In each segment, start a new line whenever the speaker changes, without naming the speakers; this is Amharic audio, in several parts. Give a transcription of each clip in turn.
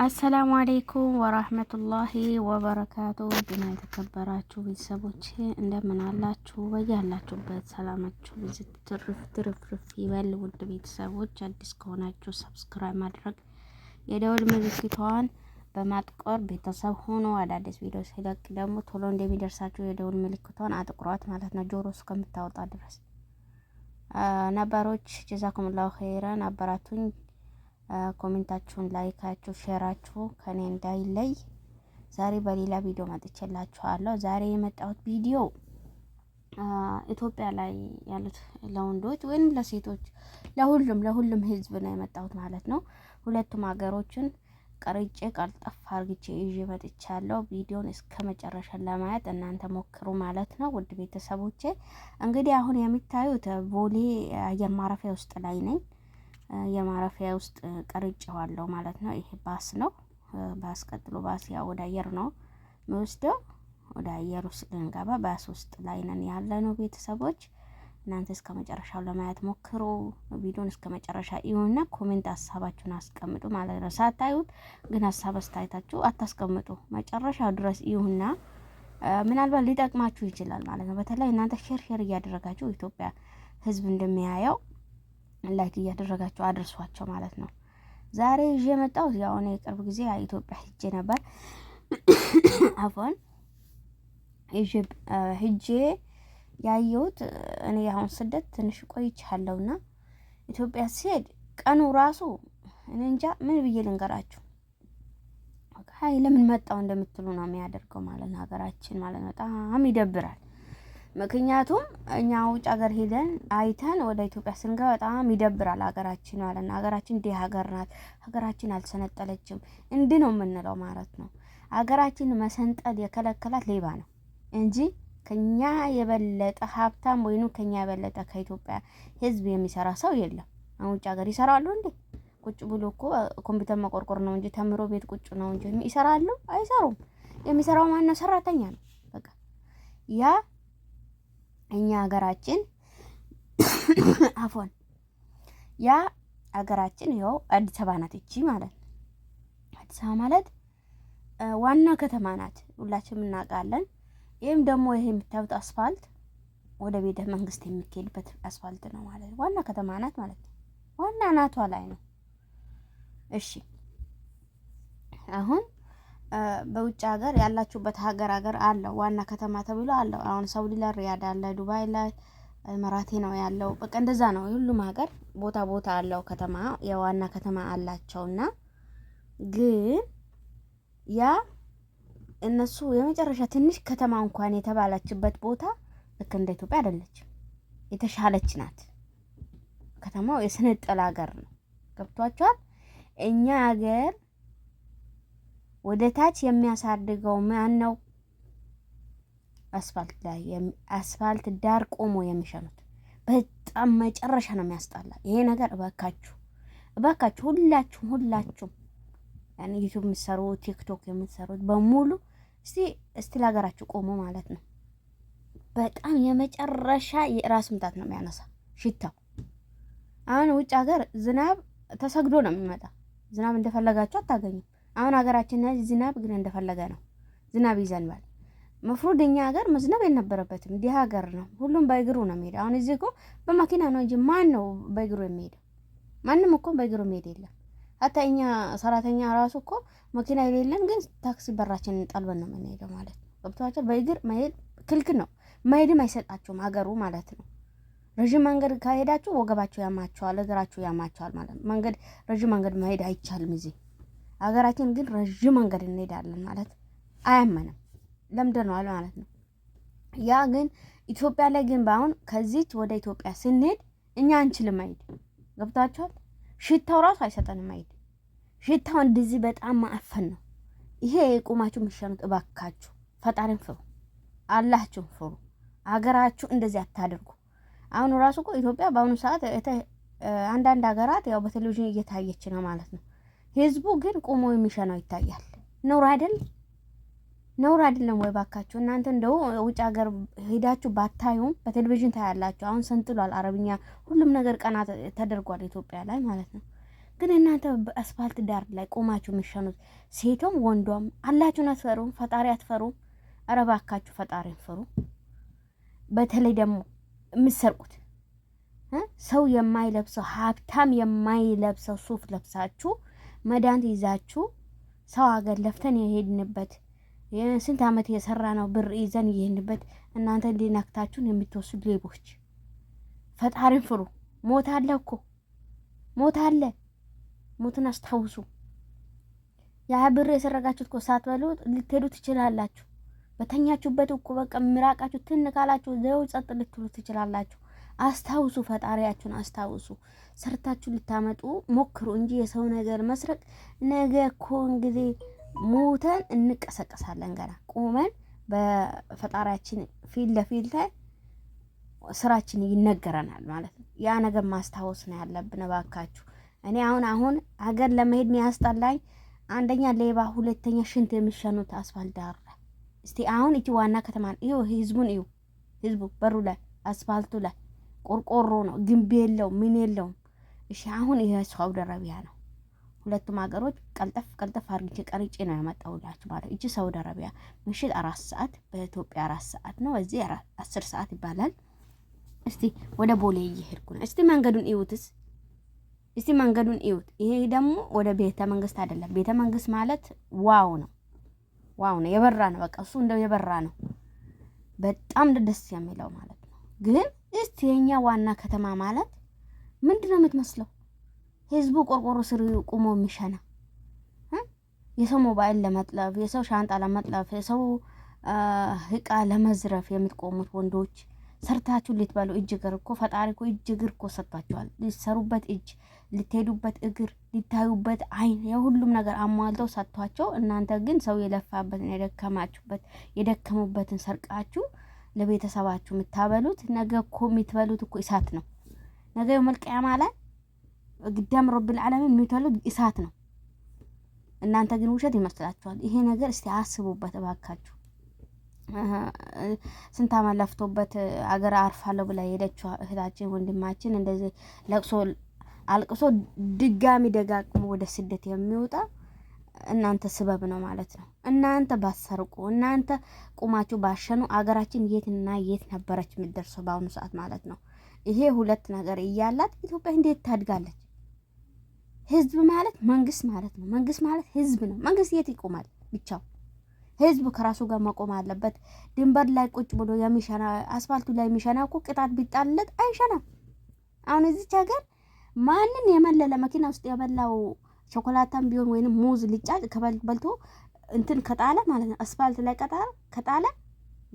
አሰላሙ አሌይኩም ወራህመቱላሂ ወበረካቱ። ውድና የተከበራችሁ ቤተሰቦች እንደምን አላችሁ? በያላችሁበት ሰላማችሁ ብዙ ትርፍርፍ ይበል። ውድ ቤተሰቦች አዲስ ከሆናችሁ ሰብስክራይብ ማድረግ የደወል ምልክቷን በማጥቆር ቤተሰብ ሆኖ አዳዲስ ቪዲዮ ሲለቅ ደግሞ ቶሎ እንደሚደርሳችሁ የደወል ምልክቷን አጥቁሯት ማለት ነው፣ ጆሮ እስከምታወጣ ድረስ። ነባሮች ጀዛኩሙላሁ ኸይረን አበራቱኝ። ኮሜንታችሁን፣ ላይካችሁ፣ ሼራችሁ ከኔ እንዳይለይ። ዛሬ በሌላ ቪዲዮ መጥቼላችኋለሁ። ዛሬ የመጣሁት ቪዲዮ ኢትዮጵያ ላይ ያሉት ለወንዶች ወይም ለሴቶች ለሁሉም ህዝብ ነው የመጣሁት ማለት ነው። ሁለቱም ሀገሮችን ቀርጬ ቀልጠፍ አርግቼ ይዤ መጥቻለሁ። ቪዲዮን እስከ መጨረሻ ለማየት እናንተ ሞክሩ ማለት ነው። ውድ ቤተሰቦቼ እንግዲህ አሁን የሚታዩት ቦሌ አየር ማረፊያ ውስጥ ላይ ነኝ። የማረፊያ ውስጥ ቀርጬዋለሁ ማለት ነው። ይሄ ባስ ነው። ባስ ቀጥሎ ባስ ያው ወደ አየር ነው የሚወስደው። ወደ አየር ውስጥ ልንገባ ባስ ውስጥ ላይ ነን ያለ ነው። ቤተሰቦች እናንተ እስከ መጨረሻው ለማየት ሞክሩ። ቪዲዮን እስከ መጨረሻ ይሁንና ኮሜንት ሀሳባችሁን አስቀምጡ ማለት ነው። ሳታዩት ግን ሀሳብ አስተያየታችሁ አታስቀምጡ፣ መጨረሻው ድረስ ይሁንና ምናልባት ሊጠቅማችሁ ይችላል ማለት ነው። በተለይ እናንተ ሼር እያደረጋችሁ ኢትዮጵያ ህዝብ እንደሚያየው ላይክ እያደረጋችሁ አድርሷቸው ማለት ነው። ዛሬ ይዤ የመጣሁት ያው እኔ ቅርብ ጊዜ ኢትዮጵያ ሂጄ ነበር። አፎን ሂጄ ያየሁት እኔ አሁን ስደት ትንሽ ቆይቻለሁና ኢትዮጵያ ሲሄድ ቀኑ ራሱ እኔ እንጃ ምን ብዬ ልንገራችሁ። አይ ለምን መጣው እንደምትሉ ነው የሚያደርገው ማለት ነው። ሀገራችን ማለት ነው በጣም ይደብራል። ምክንያቱም እኛ ውጭ ሀገር ሄደን አይተን ወደ ኢትዮጵያ ስንገባ በጣም ይደብራል ሀገራችን ማለት ነው። ሀገራችን እንዲህ ሀገር ናት፣ ሀገራችን አልሰነጠለችም እንዲህ ነው የምንለው ማለት ነው። ሀገራችን መሰንጠል የከለከላት ሌባ ነው እንጂ ከኛ የበለጠ ሀብታም ወይኑ ከኛ የበለጠ ከኢትዮጵያ ህዝብ የሚሰራ ሰው የለም። አሁን ውጭ ሀገር ይሰራሉ እንዴ? ቁጭ ብሎ እኮ ኮምፒውተር መቆርቆር ነው እንጂ ተምሮ ቤት ቁጭ ነው እንጂ ይሰራሉ? አይሰሩም። የሚሰራው ማን ነው? ሰራተኛ ነው በቃ። ያ እኛ ሀገራችን አፎን ያ ሀገራችን ይኸው አዲስ አበባ ናት እቺ ማለት ነው። አዲስ አበባ ማለት ዋና ከተማ ናት፣ ሁላችንም እናውቃለን። ይህም ደግሞ ይሄ የምታዩት አስፋልት ወደ ቤተ መንግስት የሚካሄድበት አስፋልት ነው ማለት ነው። ዋና ከተማ ናት ማለት ነው። ዋና ናቷ ላይ ነው። እሺ አሁን በውጭ ሀገር ያላችሁበት ሀገር አለው ዋና ከተማ ተብሎ አለው። አሁን ሳውዲ ላይ ሪያድ አለ፣ ዱባይ ላይ መራቴ ነው ያለው። በቃ እንደዛ ነው። ሁሉም ሀገር ቦታ አለው ከተማ፣ የዋና ከተማ አላቸውና ግን ያ እነሱ የመጨረሻ ትንሽ ከተማ እንኳን የተባለችበት ቦታ ልክ እንደ ኢትዮጵያ አይደለችም። የተሻለች ናት። ከተማው የስንጥል ሀገር ነው። ገብቷቸዋል። እኛ ሀገር ወደ ታች የሚያሳድገው ማን ነው? አስፋልት ላይ አስፋልት ዳር ቆሞ የሚሸኑት በጣም መጨረሻ ነው የሚያስጣላ ይሄ ነገር። እባካችሁ ሁላችሁም ያኔ ዩቲዩብ የምትሰሩት ቲክቶክ የምትሰሩት በሙሉ እስቲ ለሀገራችሁ ቆሞ ማለት ነው። በጣም የመጨረሻ የራስ ምታት ነው የሚያነሳ ሽታው። አሁን ውጭ ሀገር ዝናብ ተሰግዶ ነው የሚመጣ። ዝናብ እንደፈለጋችሁ አታገኙም። አሁን ሀገራችን ላይ ዝናብ ግን እንደፈለገ ነው። ዝናብ ይዘንባል። መፍሩድ እኛ ሀገር መዝነብ የነበረበትም እንዲህ ሀገር ነው። ሁሉም በእግሩ ነው የሚሄድ። አሁን እዚህ እኮ በመኪና ነው እንጂ ማን ነው በእግሩ የሚሄደው? ማንም እኮ በእግሩ የሚሄድ የለም። ሀታ እኛ ሰራተኛ ራሱ እኮ መኪና የሌለን ግን ታክሲ በራችንን ጠልበን ነው የምንሄደው ማለት ነው። ገብቷቸው በእግር መሄድ ክልክል ነው። መሄድም አይሰጣቸውም ሀገሩ ማለት ነው። ረዥም መንገድ ከሄዳችሁ ወገባችሁ ያማቸዋል፣ እግራችሁ ያማቸዋል ማለት ነው። ረዥም መንገድ መሄድ አይቻልም እዚህ ሀገራችን ግን ረዥም መንገድ እንሄዳለን ማለት አያመንም። ለምደነዋል ማለት ነው። ያ ግን ኢትዮጵያ ላይ ግን በአሁን ከዚች ወደ ኢትዮጵያ ስንሄድ እኛ አንችልም መሄድ። ገብታችኋል? ሽታው ራሱ አይሰጠንም መሄድ። ሽታው እንደዚህ በጣም ማዕፈን ነው። ይሄ የቁማችሁ የምትሸኑት እባካችሁ ፈጣሪን ፍሩ፣ አላችሁን ፍሩ። ሀገራችሁ እንደዚህ አታድርጉ። አሁን ራሱ እኮ ኢትዮጵያ በአሁኑ ሰዓት አንዳንድ ሀገራት ያው በቴሌቪዥን እየታየች ነው ማለት ነው። ህዝቡ ግን ቆሞ የሚሸናው ይታያል። ነውር አይደለም ወይ ባካችሁ? እናንተ እንደው ውጭ ሀገር ሄዳችሁ ባታዩም በቴሌቪዥን ታያላችሁ። አሁን ሰንጥሏል አረብኛ፣ ሁሉም ነገር ቀና ተደርጓል ኢትዮጵያ ላይ ማለት ነው። ግን እናንተ በአስፋልት ዳር ላይ ቆማችሁ የምትሸኑት ሴቶም ወንዶም አላችሁን? አትፈሩም? ፈጣሪ አትፈሩም? ኧረ እባካችሁ ፈጣሪን ፍሩ። በተለይ ደግሞ የምትሰርቁት ሰው የማይለብሰው ሀብታም የማይለብሰው ሱፍ ለብሳችሁ መድኃኒት ይዛችሁ ሰው ሀገር ለፍተን የሄድንበት ስንት ዓመት የሰራ ነው ብር ይዘን የሄድንበት እናንተ እንዲነክታችሁን የምትወስዱ ሌቦች ፈጣሪን ፍሩ። ሞት አለ እኮ ሞት አለ። ሞትን አስታውሱ። ያ ብር የሰረጋችሁት እኮ ሳትበሉ ልትሄዱ ትችላላችሁ። በተኛችሁበት እኮ በቃ ምራቃችሁ ትን ካላችሁ ዘው ጸጥ ልትሉ ትችላላችሁ። አስታውሱ፣ ፈጣሪያችሁን አስታውሱ። ሰርታችሁ ልታመጡ ሞክሩ እንጂ የሰው ነገር መስረቅ ነገ እኮ እንግዲህ ሞተን እንቀሰቀሳለን። ገና ቆመን በፈጣሪያችን ፊት ለፊት ላይ ስራችን ይነገረናል ማለት ነው። ያ ነገር ማስታወስ ነው ያለብን። እባካችሁ እኔ አሁን ሀገር ለመሄድ ነው ያስጠላኝ። አንደኛ ሌባ፣ ሁለተኛ ሽንት የሚሸኑት አስፋልት ዳር። እስቲ አሁን እቺ ዋና ከተማ እዩ፣ ህዝቡን እዩ። ህዝቡ በሩ ላይ አስፋልቱ ላይ ቆርቆሮ ነው፣ ግንብ የለው ምን የለውም። እሺ አሁን ይሄ ሳውዲ አረቢያ ነው። ሁለቱም ሀገሮች ቀልጠፍ አርግቼ ቀርጬ ነው ያመጣሁላችሁ ማለት። እቺ ሳውዲ አረቢያ ምሽት 4 ሰዓት በኢትዮጵያ 4 ሰዓት ነው፣ እዚህ 10 ሰዓት ይባላል። እስቲ ወደ ቦሌ እየሄድኩ ነው። እስቲ መንገዱን እዩትስ፣ እስቲ መንገዱን እዩት። ይሄ ደግሞ ወደ ቤተ መንግስት አይደለም። ቤተ መንግስት ማለት ዋው ነው የበራ ነው። በቃ እሱ እንደው የበራ ነው። በጣም ደስ የሚለው ማለት ነው። ግን እስቲ የኛ ዋና ከተማ ማለት ምንድነው የምትመስለው? ህዝቡ ቆርቆሮ ስር ቆሞ የሚሸና የሰው ሞባይል ለመጥለፍ፣ የሰው ሻንጣ ለመጥለፍ፣ የሰው እቃ ለመዝረፍ የምትቆሙት ወንዶች ሰርታችሁ ልትበሉ እጅ እግር እኮ ፈጣሪ እኮ እጅ እግር እኮ ሰጥቷቸዋል። ሊሰሩበት እጅ፣ ልትሄዱበት እግር፣ ሊታዩበት አይን፣ የሁሉም ነገር አሟልተው ሰጥቷቸው፣ እናንተ ግን ሰው የለፋበትን የደከሙበትን ሰርቃችሁ ለቤተሰባችሁ የምታበሉት ነገ እኮ የምትበሉት እኮ እሳት ነው። ነገ የመልቀያማ ላይ ግዳም ረብል ዓለምን የሚበሉት እሳት ነው። እናንተ ግን ውሸት ይመስላችኋል። ይሄ ነገር እስቲ አስቡበት እባካችሁ። ስንት ዓመት ለፍቶበት አገር አርፋለሁ ብላ የሄደችው እህታችን ወንድማችን እንደዚህ ለቅሶ አልቅሶ ድጋሚ ደጋግሞ ወደ ስደት የሚወጣ እናንተ ስበብ ነው ማለት ነው። እናንተ ባሰርቁ፣ እናንተ ቁማችሁ ባሸኑ አገራችን የትና የት ነበረች የምትደርሰው በአሁኑ ሰዓት ማለት ነው። ይሄ ሁለት ነገር እያላት ኢትዮጵያ እንዴት ታድጋለች? ህዝብ ማለት መንግስት ማለት ነው። መንግስት ማለት ህዝብ ነው። መንግስት የት ይቆማል? ብቻው ህዝብ ከራሱ ጋር መቆም አለበት። ድንበር ላይ ቁጭ ብሎ የሚሸና አስፋልቱ ላይ የሚሸና እኮ ቅጣት ቢጣለት አይሸናም። አሁን እዚች ሀገር ማንን የመለለ መኪና ውስጥ የበላው ቾኮላታም ቢሆን ወይንም ሙዝ ልጫጭ በልቶ እንትን ከጣለ ማለት ነው አስፋልት ላይ ከጣለ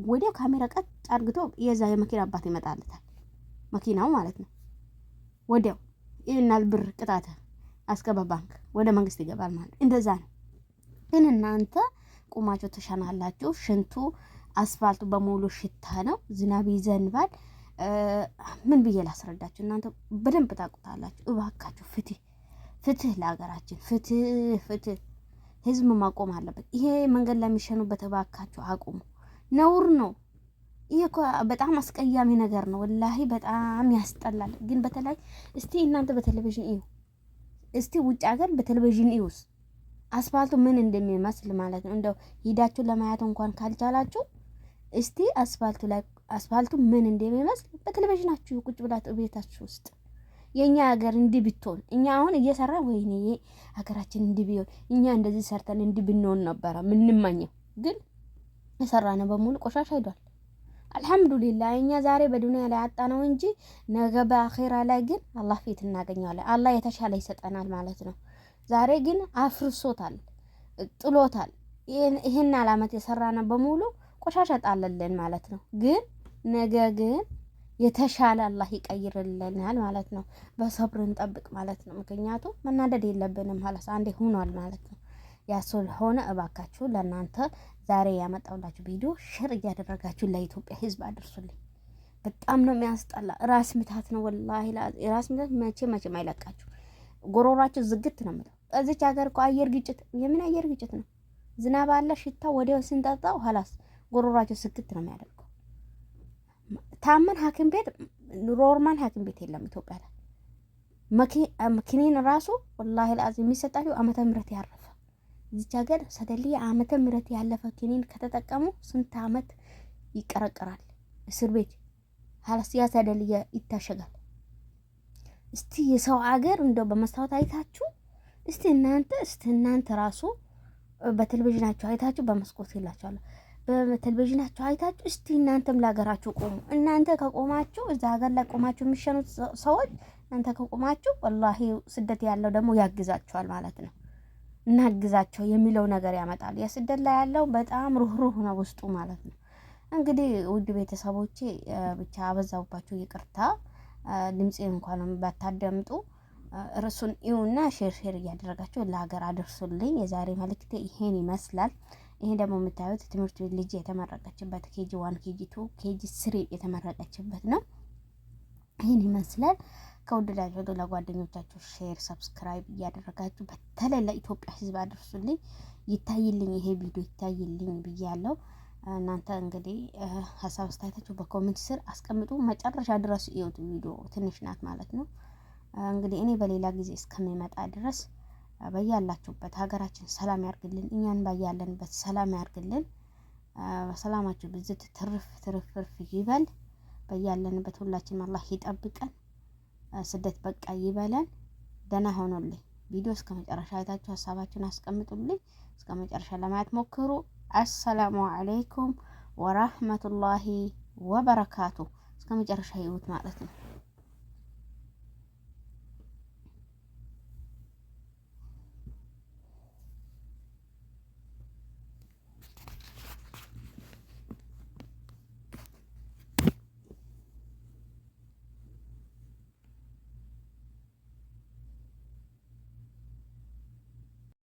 ወዲያው ካሜራ ቀጥ አርግቶ የዛ የመኪና አባት ይመጣለታል። መኪናው ማለት ነው ወዲያው ይናል ብር ቅጣት አስገባ ባንክ ወደ መንግስት ይገባል ማለት እንደዛ ነው። ግን እናንተ ቁማችሁ ተሻናላችሁ። ሽንቱ አስፋልቱ በሙሉ ሽታ ነው። ዝናብ ይዘንባል። ምን ብዬ ላስረዳችሁ? እናንተ በደንብ ታውቁታላችሁ። እባካችሁ ፍትህ ለሀገራችን ፍትህ። ህዝብ ማቆም አለበት። ይሄ መንገድ ላይ የሚሸኑበት እባካችሁ አቁሙ። ነውር ነው ይሄ እኮ በጣም አስቀያሚ ነገር ነው። ወላሂ በጣም ያስጠላል። ግን በተለይ እስቲ እናንተ በቴሌቪዥን እዩ፣ እስቲ ውጭ ሀገር በቴሌቪዥን እዩስ አስፋልቱ ምን እንደሚመስል ማለት ነው። እንደው ሂዳችሁ ለማየት እንኳን ካልቻላችሁ እስቲ አስፋልቱ ምን እንደሚመስል በቴሌቪዥናችሁ ቁጭ ብላችሁ ቤታችሁ ውስጥ የኛ ሀገር እንዲህ ብትሆን እኛ አሁን እየሰራ ወይኔ ሀገራችን እንዲህ ቢሆን እኛ እንደዚህ ሰርተን እንዲህ ብንሆን ነበረ ምንመኘው። ግን የሰራነው በሙሉ ቆሻሻ ሄዷል። አልሐምዱሊላህ እኛ ዛሬ በዱንያ ላይ አጣነው እንጂ ነገ በአኺራ ላይ ግን አላህ ፊት እናገኘዋለን። አላህ የተሻለ ይሰጠናል ማለት ነው። ዛሬ ግን አፍርሶታል፣ ጥሎታል። ይሄን አላመት የሰራነው በሙሉ ቆሻሻ ጣለልን ማለት ነው። ግን ነገ ግን የተሻለ አላህ ይቀይርልናል ማለት ነው። በሰብር እንጠብቅ ማለት ነው። ምክንያቱም መናደድ የለብንም ማለት አንዴ ሆኗል ማለት ነው። ያ ስለሆነ እባካችሁ ለእናንተ ዛሬ ያመጣሁላችሁ ቪዲዮ ሼር እያደረጋችሁ ለኢትዮጵያ ሕዝብ አድርሱልኝ። በጣም ነው የሚያስጠላ። ራስ ምታት ነው ወላሂ። ራስ ምታት መቼም አይለቃችሁ። ጎሮራችሁ ዝግት ነው የሚለው። እዚች ሀገር እኮ አየር ግጭት፣ የምን አየር ግጭት ነው? ዝናብ አለ፣ ሽታ ወዲያው ስንጠጣው ኋላስ ጎሮራችሁ ዝግት ነው የሚያደርገው። ታመን ሐኪም ቤት ኖርማል ሐኪም ቤት የለም ኢትዮጵያ ላይ። ኪኒን ራሱ ወላሂ ለአዚም የሚሰጣቸው ዓመተ ምህረት ያረፈ እዚች ሀገር ሰደልያ ዓመተ ምህረት ያለፈ ኪኒን ከተጠቀሙ ስንት ዓመት ይቀረቀራል እስር ቤት ሀላስ ያ ሰደልያ ይታሸጋል። እስቲ የሰው አገር እንደው በመስታወት አይታችሁ እስቲ እናንተ ራሱ በቴሌቪዥናችሁ አይታችሁ በመስኮት ይላችኋል በቴሌቪዥናችሁ አይታችሁ እስቲ እናንተም ለሀገራችሁ ቆሙ። እናንተ ከቆማችሁ እዛ ሀገር ላይ ቆማችሁ የሚሸኑት ሰዎች እናንተ ከቆማችሁ ወላሂ ስደት ያለው ደግሞ ያግዛችኋል ማለት ነው። እናግዛቸው የሚለው ነገር ያመጣል። የስደት ላይ ያለው በጣም ሩህሩህ ነው ውስጡ ማለት ነው። እንግዲህ ውድ ቤተሰቦቼ ብቻ አበዛውባችሁ ይቅርታ። ድምፄ እንኳን ባታደምጡ ርዕሱን ኢዩና ሼር እያደረጋችሁ ለሀገር አድርሱልኝ። የዛሬ መልእክቴ ይሄን ይመስላል። ይሄ ደግሞ የምታዩት ትምህርት ቤት ልጅ የተመረቀችበት KG1 KG2 KG3 የተመረቀችበት ነው። ይሄን ይመስላል። ከወደዳችሁ ለጓደኞቻችሁ ሼር ሰብስክራይብ እያደረጋችሁ በተለይ ለኢትዮጵያ ሕዝብ አድርሱልኝ። ይታይልኝ ይሄ ቪዲዮ ይታይልኝ ብያለሁ። እናንተ እንግዲህ ሀሳብ አስተያየታችሁ በኮሜንት ስር አስቀምጡ። መጨረሻ ድረስ እዩት። ቪዲዮ ትንሽ ናት ማለት ነው። እንግዲህ እኔ በሌላ ጊዜ እስከሚመጣ ድረስ በያላችሁበት ሀገራችን ሰላም ያርግልን፣ እኛን ባያለንበት ሰላም ያርግልን። ሰላማችሁ ብዝት ትርፍ ይበል። በያለንበት ሁላችንም አላህ ይጠብቀን። ስደት በቃ ይበለን። ደህና ሆኖልኝ ቪዲዮ እስከ መጨረሻ አይታችሁ ሀሳባችሁን አስቀምጡልኝ። እስከ መጨረሻ ለማየት ሞክሩ። አሰላሙ አለይኩም ወራህመቱላሂ ወበረካቱ። እስከ መጨረሻ ይዩት ማለት ነው።